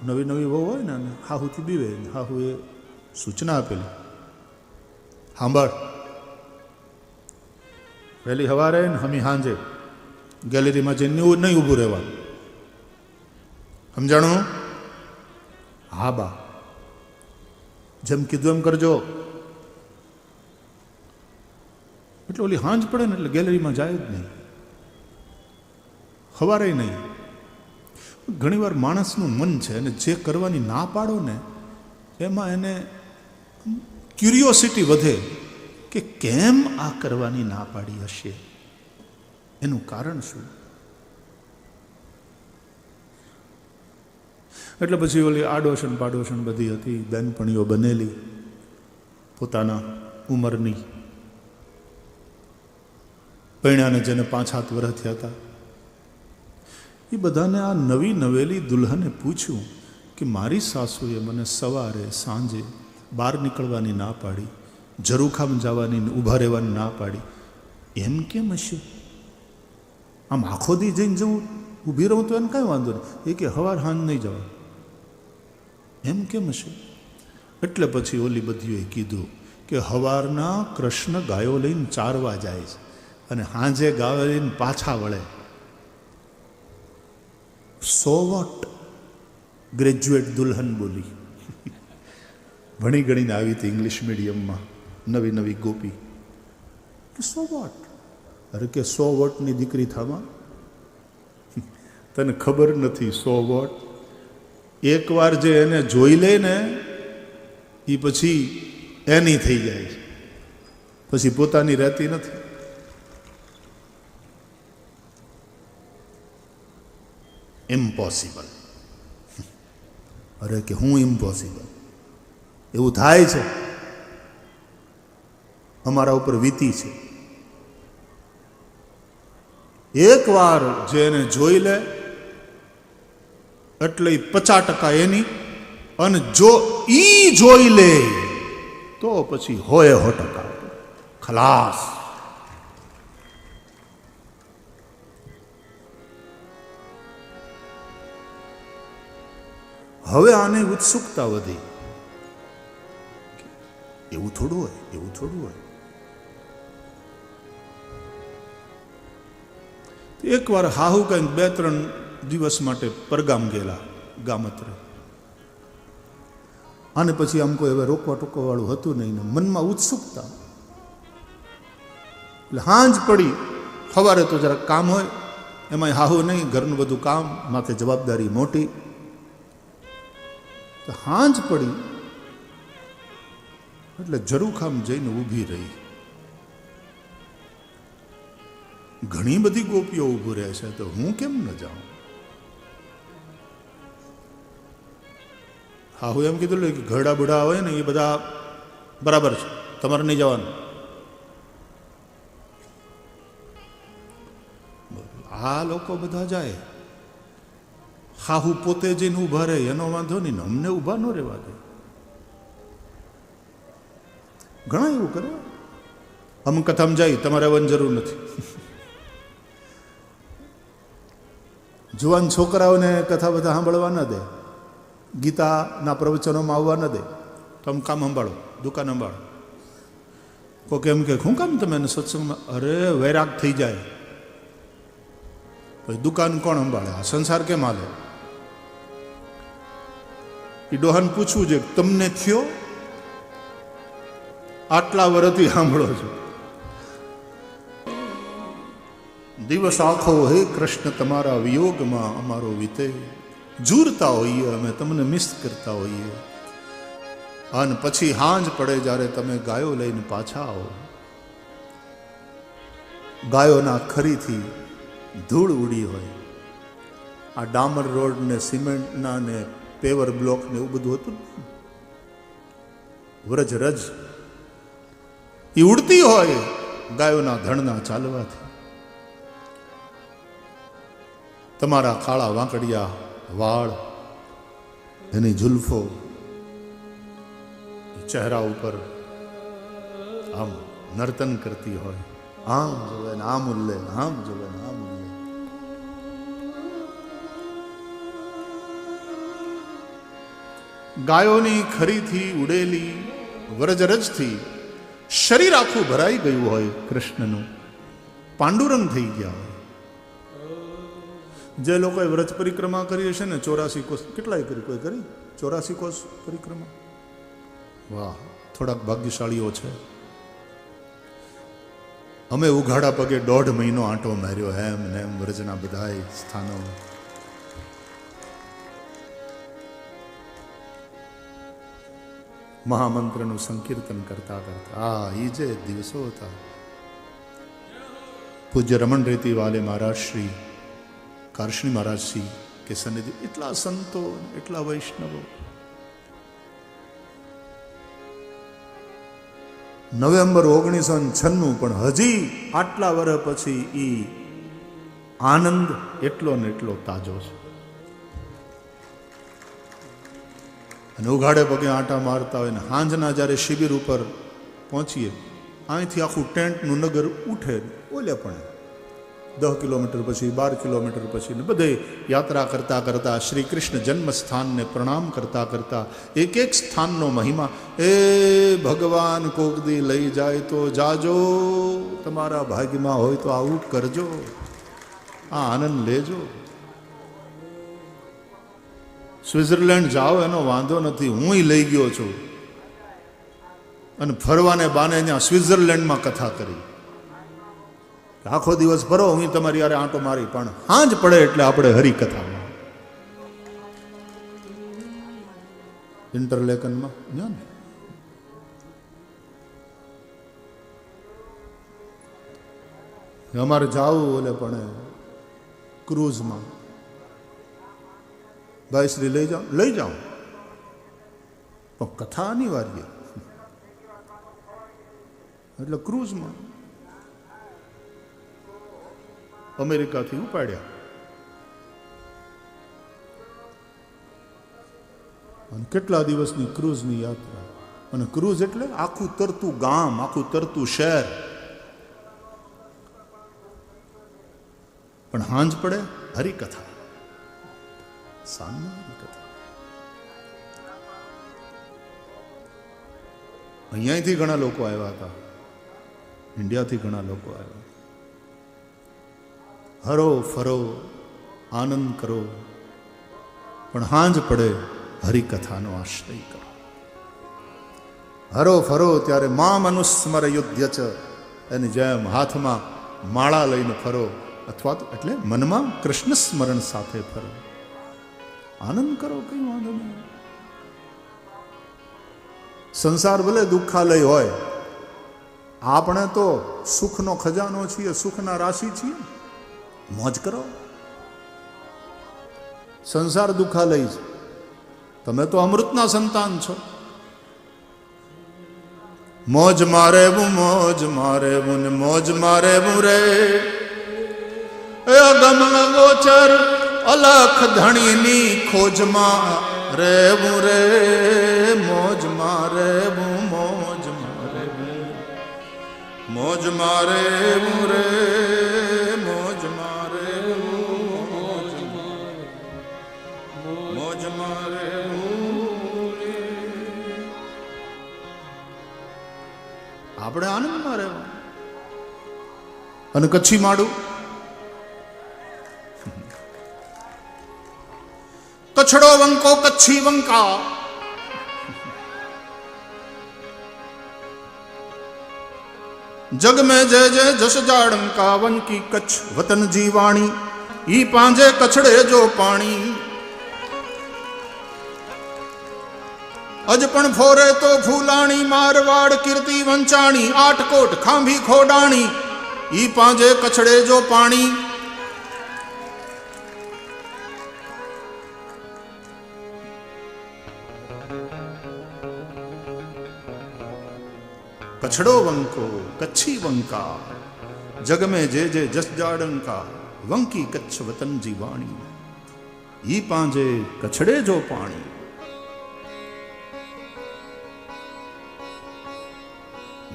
નવી નવી વહુ હોય ને અને હાહુથી બીવે, હાહુએ સૂચના આપેલી, સાંભળ, વહેલી સવારે ને હમી સાંજે ગેલેરીમાં જઈને નહીં ઊભું રહેવાનું, સમજાણું? હા બા, જેમ કીધું એમ કરજો. એટલે ઓલી હાંજ પડે ને એટલે ગેલેરીમાં જાય જ નહીં, સવારે નહીં. ઘણીવાર માણસનું મન છે અને જે કરવાની ના પાડો ને એમાં એને ક્યુરિયોસિટી વધે કે કેમ આ કરવાની ના પાડી હશે, એનું કારણ શું? એટલે પછી ઓલી આડોશન પાડોશન બધી હતી, બેનપણીઓ બનેલી પોતાના ઉંમરની, પૈણાને જેને 5-7 વર્ષ થયા હતા, એ બધાને આ નવી નવેલી દુલ્હને પૂછ્યું કે મારી સાસુએ મને સવારે સાંજે બહાર નીકળવાની ના પાડી, ઝરૂખામ જવાની ઊભા રહેવાની ના પાડી, એમ કેમ હશે? આમ આખો દી જઈને જવું ઊભી રહું તો એને કાંઈ વાંધો નહીં, એ કે સવાર સાંજ નહીં જવા, એમ કેમ હશે? એટલે પછી ઓલી બધીઓએ કીધું કે સવારના કૃષ્ણ ગાયો લઈને ચારવા જાય છે અને સાંજે ગાયો લઈને પાછા વળે. So what? ગ્રેજ્યુએટ દુલ્હન બોલી, ભણી ગણીને આવી હતી ઇંગ્લિશ મીડિયમમાં, નવી નવી ગોપી. કે સો વોટ? અરે કે 100 વોટની દીકરી થામાં, તને ખબર નથી 100 વોટ? એકવાર જે એને જોઈ લે ને એ પછી એની થઈ જાય છે, પછી પોતાની રહેતી નથી. ઇમ્પોસિબલ. અરે કે હું ઇમ્પોસિબલ? એવું થાય છે, અમારા ઉપર વીતી છે. એકવાર જે એને જોઈ લે એટલે 50% એની, અને જો ઈ જોઈ લે તો પછી હોય 100% ખલાસ. હવે આને ઉત્સુકતા વધી. એવું થોડું હોય, એવું થોડું હોય. એકવાર હાહુ કંઈક 2-3 દિવસ માટે પરગામ ગયેલા, ગામત્રે, અને પછી આમ કોઈ હવે રોકવા ટોકવા વાળું હતું નહીં ને મનમાં ઉત્સુકતા. એટલે હાંજ પડી, સવારે તો જરાક કામ હોય, એમાં હાહુ નહીં, ઘરનું બધું કામ, માથે જવાબદારી મોટી. તો હાંજ પડી એટલે ઝરૂખામ જઈને ઊભી રહી. ઘણી બધી ગોપીઓ ઊભું રહે છે તો હું કેમ ન જાઉં? હા, હું એમ કીધું કે ઘરડા બુઢા હોય ને એ બધા બરાબર છે, તમારે નહીં જવાનું. આ લોકો બધા જાય, હાહુ પોતે જઈને ઊભા રહે એનો વાંધો નહીં ને અમને ઊભા ન રહેવા દે. ઘણા એવું કરે. અમુક કથામાં જાય, તમારે આવવાની જરૂર નથી. જુવાન છોકરાઓને કથા બધા સાંભળવા ન દે, ગીતાના પ્રવચનોમાં આવવા ન દે. તમે કામ સંભાળો, દુકાન સંભાળો. કોઈ કેમ કે શું કામ તમે સત્સંગમાં? અરે વૈરાગ થઈ જાય પછી દુકાન કોણ સંભાળે? આ સંસાર કેમ હાલે? એ ડોહાને પૂછવું છે, તમને થયો? આટલા વર્ષથી સાંભળો છો. દિવસ આખો હે કૃષ્ણ તમારા વિયોગમાં અમારો વીતે, ઝૂરતા હોઈએ અમે, તમને મિસ કરતા હોઈએ. અને પછી હાંજ પડે જ્યારે તમે ગાયો લઈને પાછા આવો, ગાયોના ખરીથી ધૂળ ઉડી હોય. આ ડામર રોડ ને સિમેન્ટના ને પેવર બ્લોક ને એવું બધું હતું, વ્રજ રજ એ ઉડતી હોય ગાયોના ધણના ચાલવાથી. તમારા કાળા વાંકડિયા વાળ, એની ઝુલ્ફો ચહેરા ઉપર આમ નર્તન કરતી હોય. આમ જોવે ને આમ ઉલ્લે, આમ જોવે ને આમ ઉલ્લે. ગાયોની ખરીથી ઉડેલી વ્રજરજથી શરીર આખું ભરાઈ ગયું હોય કૃષ્ણનું, પાંડુરંગ થઈ ગયા હોય. જે લોકોએ વ્રજ પરિક્રમા કરી હશે ને 84 કોષ, કેટલાય કરી, કોઈ કરી 84 કોષ પરિક્રમા? વાહ, થોડાક ભાગ્યશાળીઓ છે. અમે ઉઘાડા પગે 1.5 મહિનો આંટો માર્યો એમ ને એમ વ્રજના બધાય સ્થાનો. મહામંત્રનું સંકીર્તન કરતા કરતા એ જે દિવસો હતા. પૂજ્ય રમણ રેતી વાલે મહારાજ શ્રી, કારશ્રી મહારાજ શ્રી કે સન્નિધિ, એટલા સંતો, એટલા વૈષ્ણવો. નવેમ્બર 1996, પણ હજી આટલા વર્ષ પછી એ આનંદ એટલો ને એટલો તાજો છે. અને ઉઘાડે પગે આંટા મારતા હોય ને હાંજના જ્યારે શિબિર ઉપર પહોંચીએ, અહીંથી આખું ટેન્ટનું નગર ઉઠે. ઓલે પણ 10 કિલોમીટર પછી, 12 કિલોમીટર પછી ને બધે યાત્રા કરતા કરતા શ્રી કૃષ્ણ જન્મસ્થાનને પ્રણામ કરતા કરતા એક એક સ્થાનનો મહિમા. એ ભગવાન કોકદી લઈ જાય તો જાજો, તમારા ભાગ્યમાં હોય તો આવું કરજો, આ આનંદ લેજો. સ્વિટ્ઝરલેન્ડ જાઓ એનો વાંધો નથી, હું લઈ ગયો છું. અને ફરવાને બાને ત્યાં સ્વિટ્ઝરલેન્ડમાં કથા કરી. આખો દિવસ ફરો, હું તમારી યારે આંટો મારી, પણ હાંજ પડે એટલે આપણે હરિકથામાં ઇન્ટરલેકનમાં અમારે જાવું. ઓલે પણ ક્રૂઝમાં ભાઈ શ્રી લઈ જાઓ, પણ કથા અનિવાર્ય એટલે ક્રૂઝમાં અમેરિકાથી ઉપાડ્યા. અને કેટલા દિવસની ક્રૂઝની યાત્રા. અને ક્રૂઝ એટલે આખું તરતું ગામ, આખું તરતું શહેર. પણ હાંજ પડે હરિકથા, સાંજના હરિકથા. અહીંયાથી ઘણા લોકો આવ્યા હતા, ઇન્ડિયાથી ઘણા લોકો આવ્યા. હરો ફરો, આનંદ કરો, પણ હાંજ પડે હરિકથાનો આશ્રય કરો. હરો ફરો ત્યારે મામ અનુસ્મર યુધ્ય ચ, એની જેમ હાથમાં માળા લઈને ફરો, અથવા તો એટલે મનમાં કૃષ્ણ સ્મરણ સાથે ફરો. આનંદ કરો, કઈ વાંધો નહીં. સંસાર ભલે દુઃખાલય હોય, આપણે તો સુખનો ખજાનો છીએ, સુખના રાશિ છીએ. મોજ કરો. સંસાર દુઃખાલય છે, તમે તો અમૃતના સંતાન છો. મોજ મારે હું, મોજ મારે હું ને મોજ મારે હું રે, અગમ ગોચર અલખ ધણીની ખોજમાં રેવું રે. મોજ મારે હું, મોજ મારે હું, મોજ મારે હું રે, મોજ મારે હું, મોજ મારે હું રે. આપણે આનંદમાં રહેવા. અને કચ્છી માડું, કચ્છડો વંકો કચ્છી વંકા, જગ में जय जय जस जाड़ंका, वन की कच्छ वतन जीवाणी, ई पांजे कछड़े जो पाणी. अजपण फोरे तो फूलाणी, मारवाड़ कीर्ति वंचाणी, आठकोट खांभी खोडाणी, ई पांजे कछड़े जो पाणी. कछड़ो वंको कच्छी वंका, जग में जे जे जस जाड़ंका, वंकी कच्छ वतन जीवाणी, ई पांजे कछड़े जो पाणी.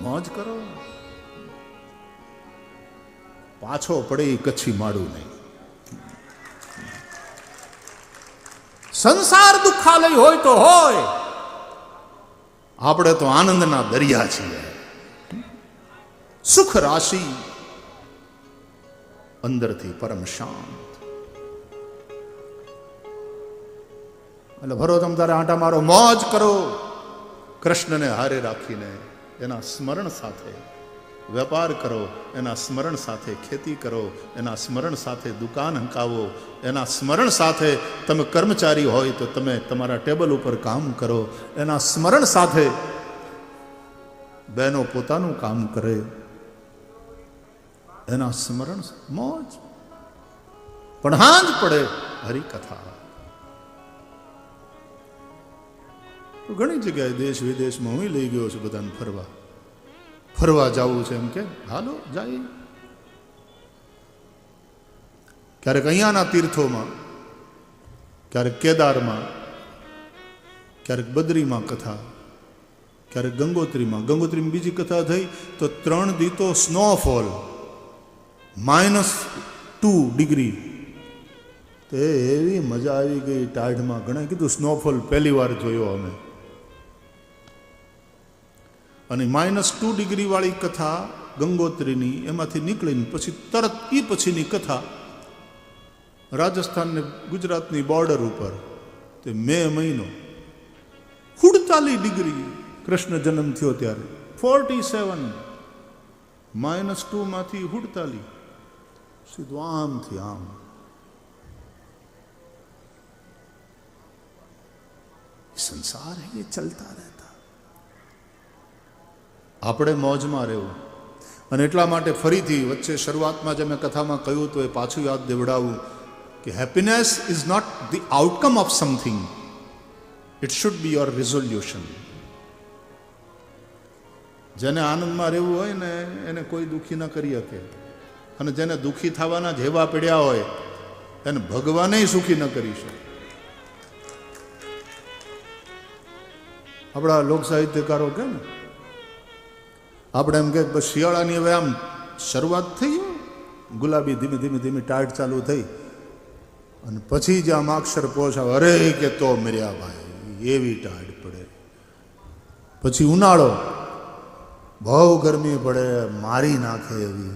मौज करो, पाछो पड़े कच्छी माड़ू नहीं. સંસાર દુઃખાલય હોય તો હોય, આપણે તો આનંદના દરિયા છીએ. સુખ રાશિ, અંદરથી પરમ શાંત. એટલે ભરો તમ તારે આંટા મારો, મોજ કરો, કૃષ્ણને હારે રાખીને એના સ્મરણ સાથે વેપાર કરો, એના સ્મરણ સાથે ખેતી કરો, એના સ્મરણ સાથે દુકાન હંકાવો, એના સ્મરણ સાથે તમે કર્મચારી હોય તો તમે તમારા ટેબલ ઉપર કામ કરો, એના સ્મરણ સાથે બહેનો પોતાનું કામ કરે, એના સ્મરણ મોજ. પણ હાંજ પડે હરિકથા. તો ઘણી જગ્યાએ દેશ વિદેશમાં હું લઈ ગયો છું બધાને ફરવા જવું છે એમ કે હાલો જાય. ક્યારેક અહીંયાના તીર્થોમાં, ક્યારેક કેદારમાં, ક્યારેક બદ્રીમાં કથા, ક્યારેક ગંગોત્રીમાં બીજી કથા થઈ તો 3 દી તો સ્નોફોલ, -2 ડિગ્રી. તો એવી મજા આવી ગઈ ટાઢમાં. ઘણા કીધું સ્નોફોલ પહેલી વાર જોયો અમે. અને -2 ડિગ્રી વાળી કથા ગંગોત્રીની, એમાંથી નીકળીને પછી તરત એ પછીની કથા રાજસ્થાન ને ગુજરાતની બોર્ડર ઉપર, તે મે મહિનો, 48 ડિગ્રી કૃષ્ણ જન્મ થયો ત્યારે, 47, -2 માંથી 48, સીધું આમથી આમ. સંસાર હે એ ચલતા રહેતા. આપણે મોજમાં રહેવું. અને એટલા માટે ફરીથી વચ્ચે શરૂઆતમાં જે મેં કથામાં કહ્યું તો એ પાછું યાદ દેવડાવું કે happiness is not the outcome of something, it should be your resolution. જેને આનંદમાં રહેવું હોય ને એને કોઈ દુઃખી ન કરી શકે, અને જેને દુઃખી થવાના જેવા પડ્યા હોય એને ભગવાને સુખી ન કરી શકે. આપણા લોક સાહિત્યકારો કે ને, આપણે એમ કે બસ શિયાળાની હવે આમ શરૂઆત થઈ, ગુલાબી ધીમે ધીમે ધીમે ટાઢ ચાલુ થઈ, અને પછી જે આમ અક્ષર પહોંચાવે, અરે કે તો મર્યા ભાઈ એવી ટાઢ પડે. પછી ઉનાળો, બહુ ગરમી પડે, મારી નાખે એવી,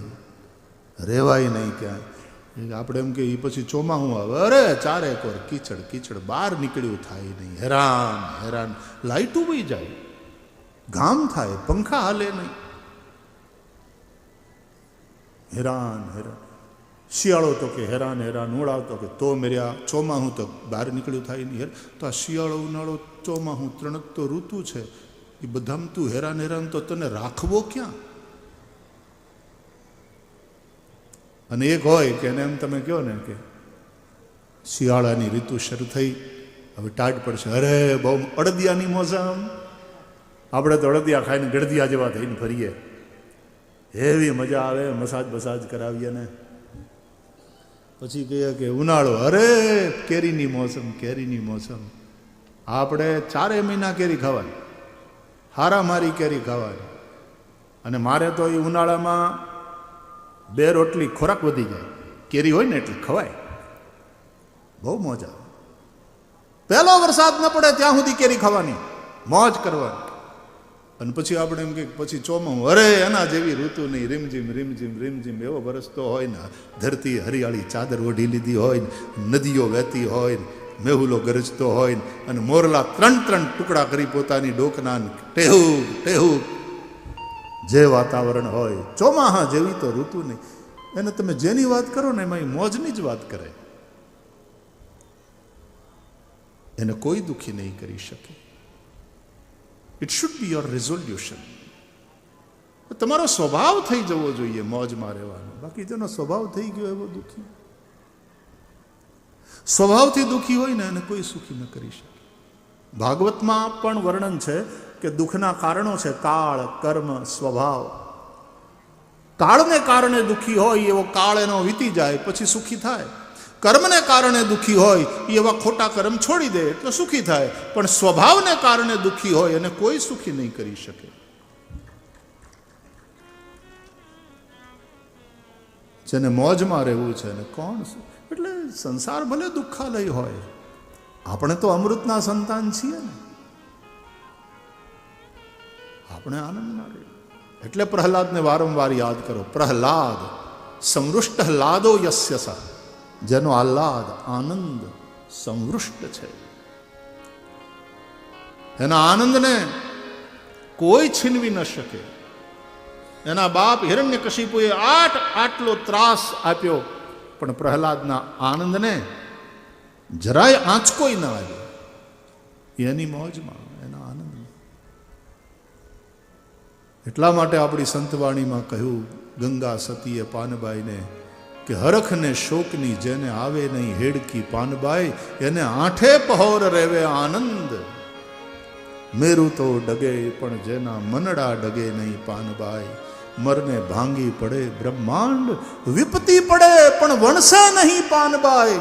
રેવાય નહીં ક્યાંય. આપણે એમ કે એ પછી ચોમાસું આવે, અરે ચારે કોર કીચડ કીચડ, બહાર નીકળ્યું થાય નહીં, હેરાન. લાઇટું વહી જાય, ગામ થાય, પંખા હાલે નહીં, હેરાન. શિયાળો તો કે હેરાન, ઉનાળો તો કે તો મેર્યા, ચોમાસું તો બહાર નીકળ્યું થાય નહીં. તો આ શિયાળો, ઉનાળો, ચોમાસું 3 તો ઋતુ છે. એ બધામાં તું હેરાન તો તને રાખવો ક્યાં? અને એક હોય કે એને એમ તમે કહો ને કે શિયાળાની ઋતુ શરૂ થઈ, હવે ટાઢ પડશે, અરે બહુ અડદિયાની મોસમ. આપણે તો અડદિયા ખાઈને ગળદિયા જેવા થઈને ફરીએ, એવી મજા આવે, મસાજ કરાવીએ ને. પછી કહીએ કે ઉનાળો, અરે કેરીની મોસમ. આપણે 4 મહિના કેરી ખાવાની, હારામારી કેરી ખાવાની. અને મારે તો એ ઉનાળામાં 2 રોટલી ખોરાક વધી જાય, કેરી હોય ને એટલે ખવાય, બહુ મોજ આવે. પહેલો વરસાદ ન પડે ત્યાં સુધી કેરી ખાવાની, મોજ કરવાની. અને પછી આપણે એમ કે પછી ચોમાસું, અરે એના જેવી ઋતુ નહીં, રીમઝીમ એવો વરસતો હોય ને, ધરતી હરિયાળી ચાદર ઓઢી લીધી હોય ને, નદીઓ વહેતી હોય ને, મેહુલો ગરજતો હોય ને, અને મોરલા 3 ટુકડા કરી પોતાની ડોકના ટેહુ જે વાતાવરણ હોય, ચોમાહા જેવી તો ઋતુ નહીં. એને તમે જેની વાત કરો ને એમાં મોજની જ વાત કરે, એને કોઈ દુઃખી નહીં કરી શકે. It should be your resolution. તમારો સ્વભાવ થઈ જવો જોઈએ મોજમાં રહેવાનો. બાકી જેનો સ્વભાવ થઈ ગયો એવો દુઃખી, સ્વભાવથી દુઃખી હોય ને એને કોઈ સુખી ન કરી શકે. ભાગવતમાં પણ વર્ણન છે કે દુઃખના કારણો છે કાળ, કર્મ, સ્વભાવ. કાળને કારણે દુઃખી હોય એવો કાળ એનો વીતી જાય પછી સુખી થાય. કર્મને કારણે દુઃખી હોય એવા ખોટા કર્મ છોડી દે એટલે સુખી થાય. પણ સ્વભાવને કારણે દુઃખી હોય એને કોઈ સુખી નહીં કરી શકે. જેને મોજમાં રહેવું છે ને કોણ, એટલે સંસાર ભલે દુઃખાલય હોય આપણે તો અમૃતના સંતાન છીએ ને, આપણે આનંદમાં રહીએ. એટલે પ્રહલાદને વારંવાર યાદ કરો. પ્રહલાદ સંવૃષ્ટ હલાદો યસ્ય સહ, જેનો આહલાદ આનંદ સંવૃષ્ટ છે. એના આનંદને કોઈ છીનવી ન શકે. એના બાપ હિરણ્યકશિપુએ આટલો ત્રાસ આપ્યો, પણ પ્રહલાદના આનંદને જરાય આંચકોય ન આવ્યો. એની મોજમાં, એના આનંદમાં. એટલા માટે આપણી સંતવાણીમાં કહ્યું ગંગા સતીએ પાનબાઈને કે હરખને શોકની જેને આવે નહીં હેડકી પાનબાઈ, એને આઠે પહોર રેવે આનંદ. મેરું તો ડગે પણ જેના મનડા ડગે નહીં પાનબાઈ, મરને ભાંગી પડે બ્રહ્માંડ, વિપતી પડે પણ વણસે નહીં પાનબાઈ,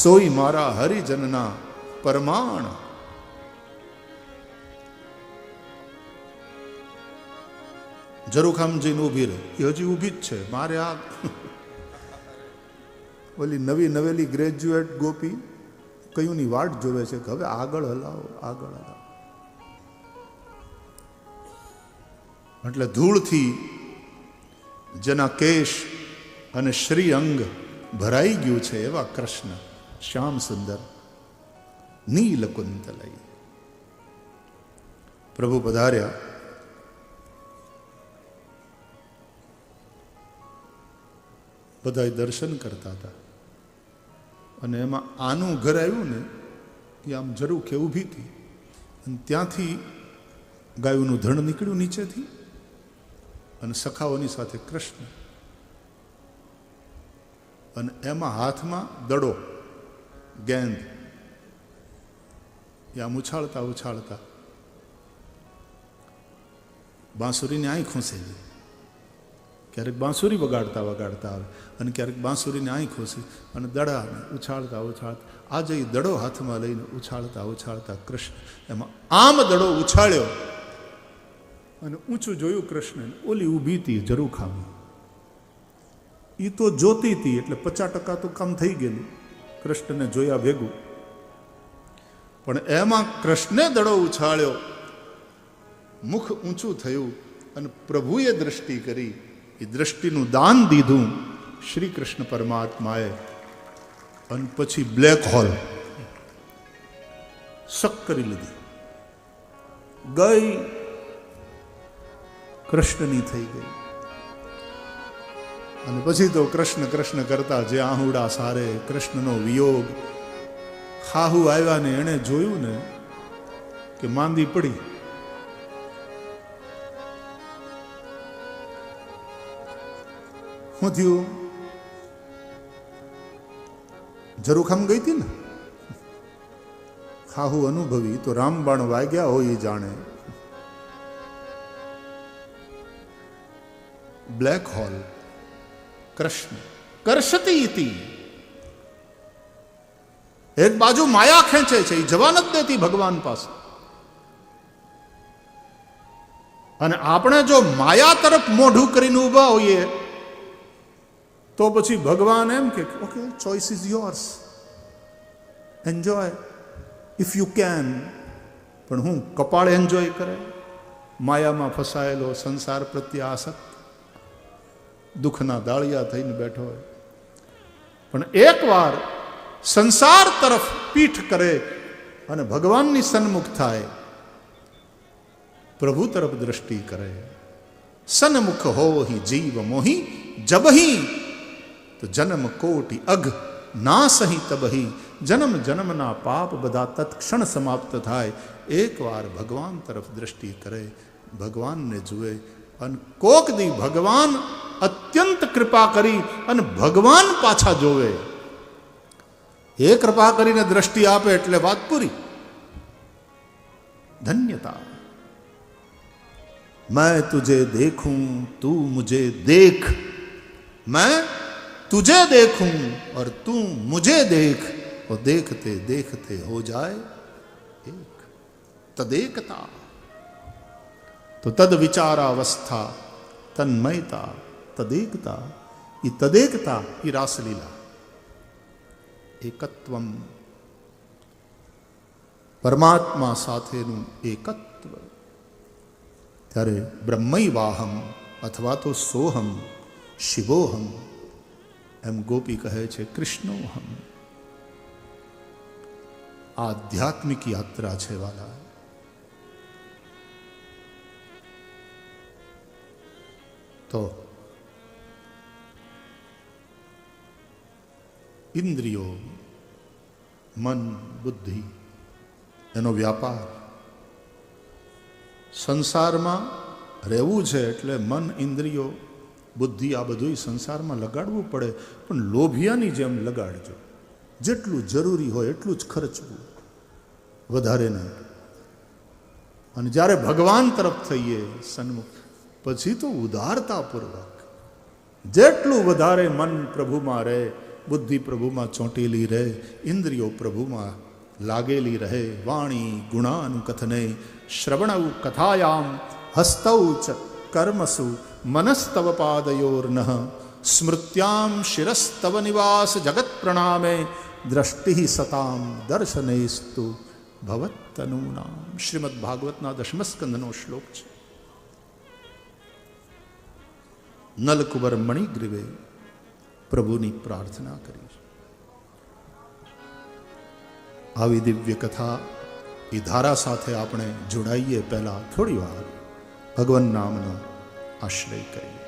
સોઈ મારા હરિજનના પરમાણ. ઝરૂખામજીને ઊભી રહે, એ હજી ઊભી જ છે. મારે આ ઓલી નવી નવેલી ગ્રેજ્યુએટ ગોપી કયુંની વાટ જોવે છે કે હવે આગળ હલાવો, આગળ હલાવો. એટલે ધૂળથી જેના કેશ અને શ્રી અંગ ભરાઈ ગયું છે એવા કૃષ્ણ શ્યામ સુંદર નીલકુંતલય પ્રભુ પધાર્યા. બધા દર્શન કરતા હતા અને એમાં આનું ઘર આવ્યું ને એ આમ જરૂર કે ઊભી હતી અને ત્યાંથી ગાયોનું ધણ નીકળ્યું નીચેથી અને સખાઓની સાથે કૃષ્ણ, અને એમાં હાથમાં દડો ગેંદ, એ આમ ઉછાળતા ઉછાળતા બાંસુરીની આંખ ખૂંસેલી. ક્યારેક બાંસુરી વગાડતા વગાડતા આવે અને ક્યારેક બાંસુરીની આંખ ખૂંસી અને દડાને ઉછાળતા ઉછાળતા, આજે એ દડો હાથમાં લઈને ઉછાળતા ઉછાળતા કૃષ્ણ એમાં આમ દડો ઉછાળ્યો અને ઊંચું જોયું કૃષ્ણ. ઓલી ઊભી હતી ઝરૂખામાં, એ તો જોતી હતી એટલે 50% તો કામ થઈ ગયેલું કૃષ્ણને જોયા ભેગું. પણ એમાં કૃષ્ણે દડો ઉછાળ્યો, મુખ ઊંચું થયું અને પ્રભુએ દ્રષ્ટિ કરી. એ દ્રષ્ટિનું દાન દીધું શ્રી કૃષ્ણ પરમાત્માએ. અને પછી બ્લેક હોલ સક કરી લીધી, ગઈ કૃષ્ણની થઈ ગઈ. અને પછી તો કૃષ્ણ કૃષ્ણ કરતા જે આહુડા સારે, કૃષ્ણનો વિયોગ. ખાહુ આવ્યા ને એણે જોયું ને કે માંદી પડી. શું થયું? ઝરૂખામ ગઈ હતી ને, ખાહુ અનુભવી તો રામબાણ વાગ્યા હોય એ જાણે. બ્લેક હોલ કૃષ્ણ કરશતી ઇતિ. એક બાજુ માયા ખેંચે છે, એ જવા નથી દેતી ભગવાન પાસે. અને આપણે જો માયા તરફ મોઢું કરીને ઊભા હોઈએ તો પછી ભગવાન એમ કે okay, choice is yours, enjoy if you can. પણ હું કપાળ એન્જોય કરે? માયામાં ફસાયેલો, સંસાર પ્રત્યે આસક્ત, દુઃખના દાળિયા થઈને બેઠો હોય. પણ એકવાર સંસાર તરફ પીઠ કરે અને ભગવાનની સન્મુખ થાય, પ્રભુ તરફ દ્રષ્ટિ કરે, સન્મુખ હો હિ જીવ મોહી જબહી, તો જન્મ કોટી અઘ ના સહી તબહી. જન્મ જન્મના પાપ બધા તત્ક્ષણ સમાપ્ત થાય. એકવાર ભગવાન તરફ દ્રષ્ટિ કરે, ભગવાનને જુએ, અને કોક દી ભગવાન અત્યંત કૃપા કરી અને ભગવાન પાછા જોવે. એ કૃપા કરીને દ્રષ્ટિ આપે એટલે વાત પૂરી, ધન્યતા. मैं तुझे देखूं तू मुझे देख, मैं तुझे देखूं और तू मुझे देख, और देखते देखते हो जाए एक. तदेकता तो तद विचारावस्था, तन्मयता, तदेकता. ये तदेकता, ये रासलीला. एकत्वम પરમાત્મા સાથેનું એકત્વ. ત્યારે બ્રહ્મૈવાહમ અથવા તો સોહમ શિવોહમ, એમ ગોપી કહે છે કૃષ્ણોહમ. આધ્યાત્મિક યાત્રા છે વાલા. તો ઇન્દ્રિયો, મન, બુદ્ધિ એનો વ્યાપાર. સંસારમાં રહેવું છે એટલે મન, ઇન્દ્રિયો, બુદ્ધિ આ બધું સંસારમાં લગાડવું પડે, પણ લોભિયાની જેમ લગાડજો. જેટલું જરૂરી હોય એટલું જ ખર્ચવું, વધારે નહીં. અને જ્યારે ભગવાન તરફ થઈએ સન્મુખ, પછી તો ઉદારતાપૂર્વક જેટલું વધારે મન પ્રભુમાં રહે, બુદ્ધિ પ્રભુમાં ચોંટેલી રહે, ઇન્દ્રિયો પ્રભુમાં લાગેલી રહે. વાણી ગુણાનુકથને શ્રવણૌ કથાયામ હસ્તૌ ચ કર્મસુ મનસ્તવ પાદયોર્ન સ્મૃત્યામ શિરસ્તવ નિવાસ જગત પ્રણામે દ્રષ્ટિ સતામ દર્શનેસ્તુ ભવત્તનૂનામ. શ્રીમદ ભાગવતના 10મ સ્કંદનો શ્લોક છે. નલકુબર મણિગ્રીવે પ્રભુની પ્રાર્થના કરી. આવી દિવ્ય કથા એ ધારા સાથે આપણે જોડાઈએ. પહેલા થોડી વાર ભગવાન નામનો આશ્રય કરીએ.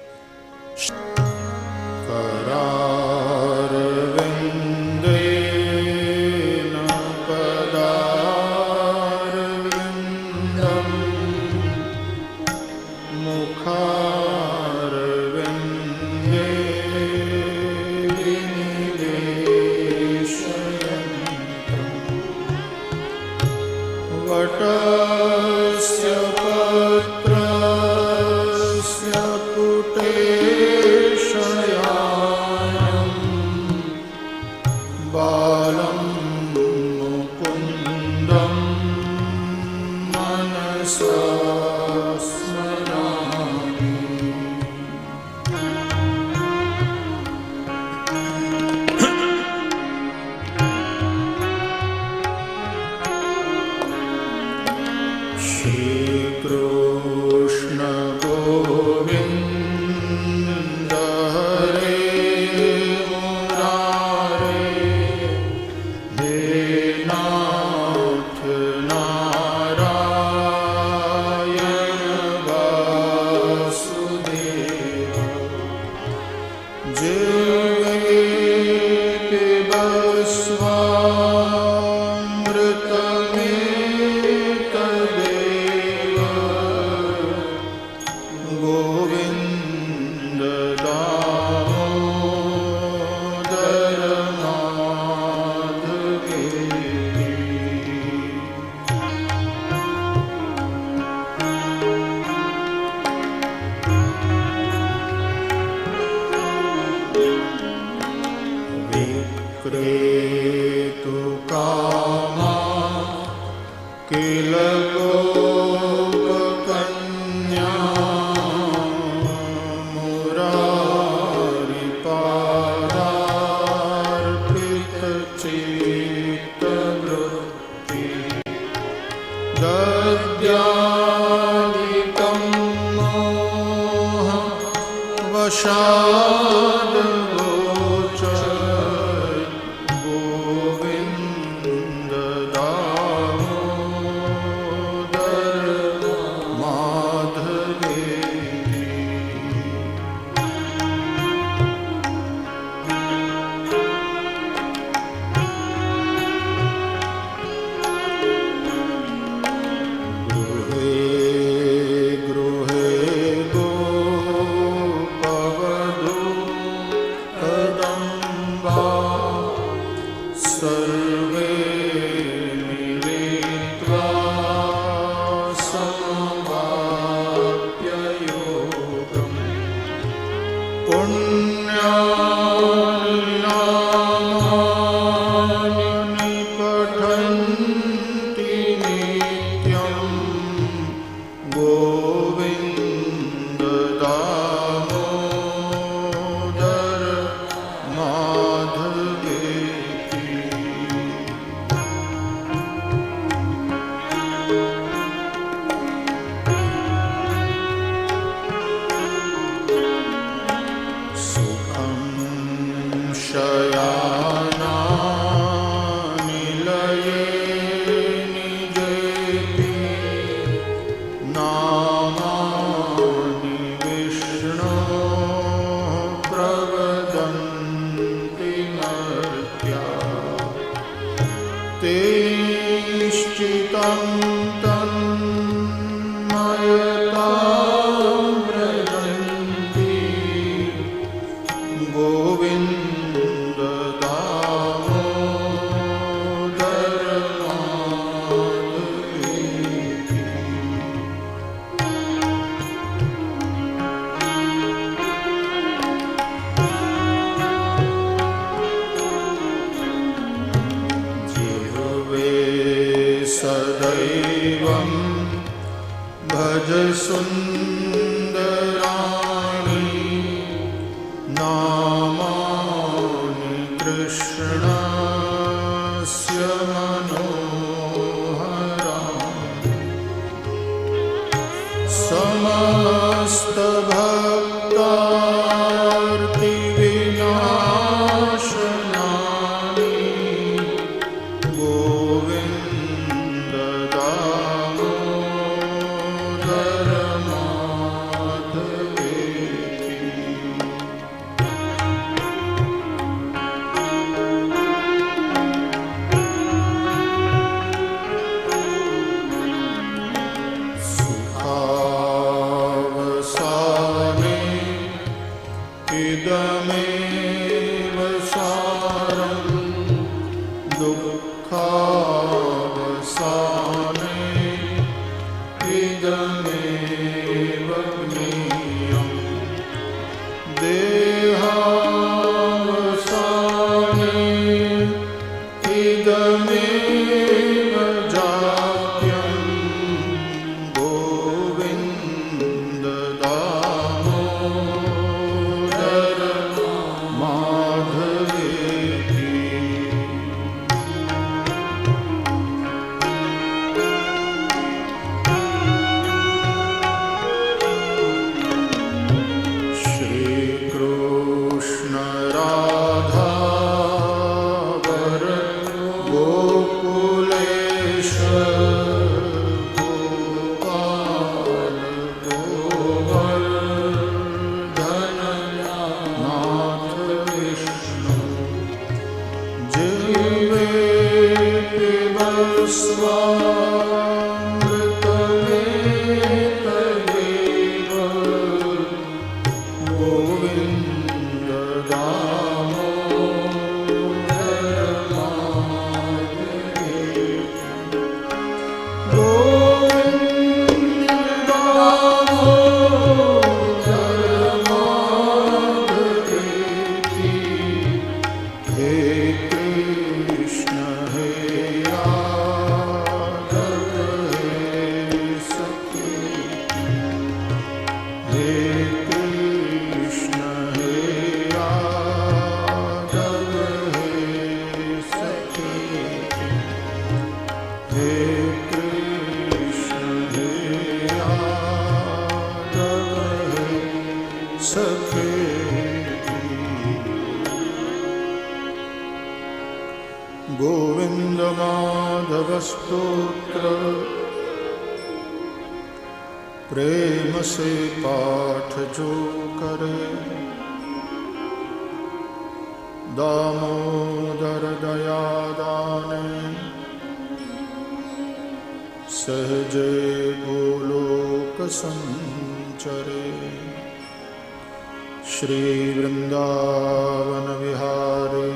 गोविंद माधव स्तोत्र प्रेम से पाठ जो करे, दामोदर दया दाने सहजे गोलोक संचरे। श्री वृंदावन विहारी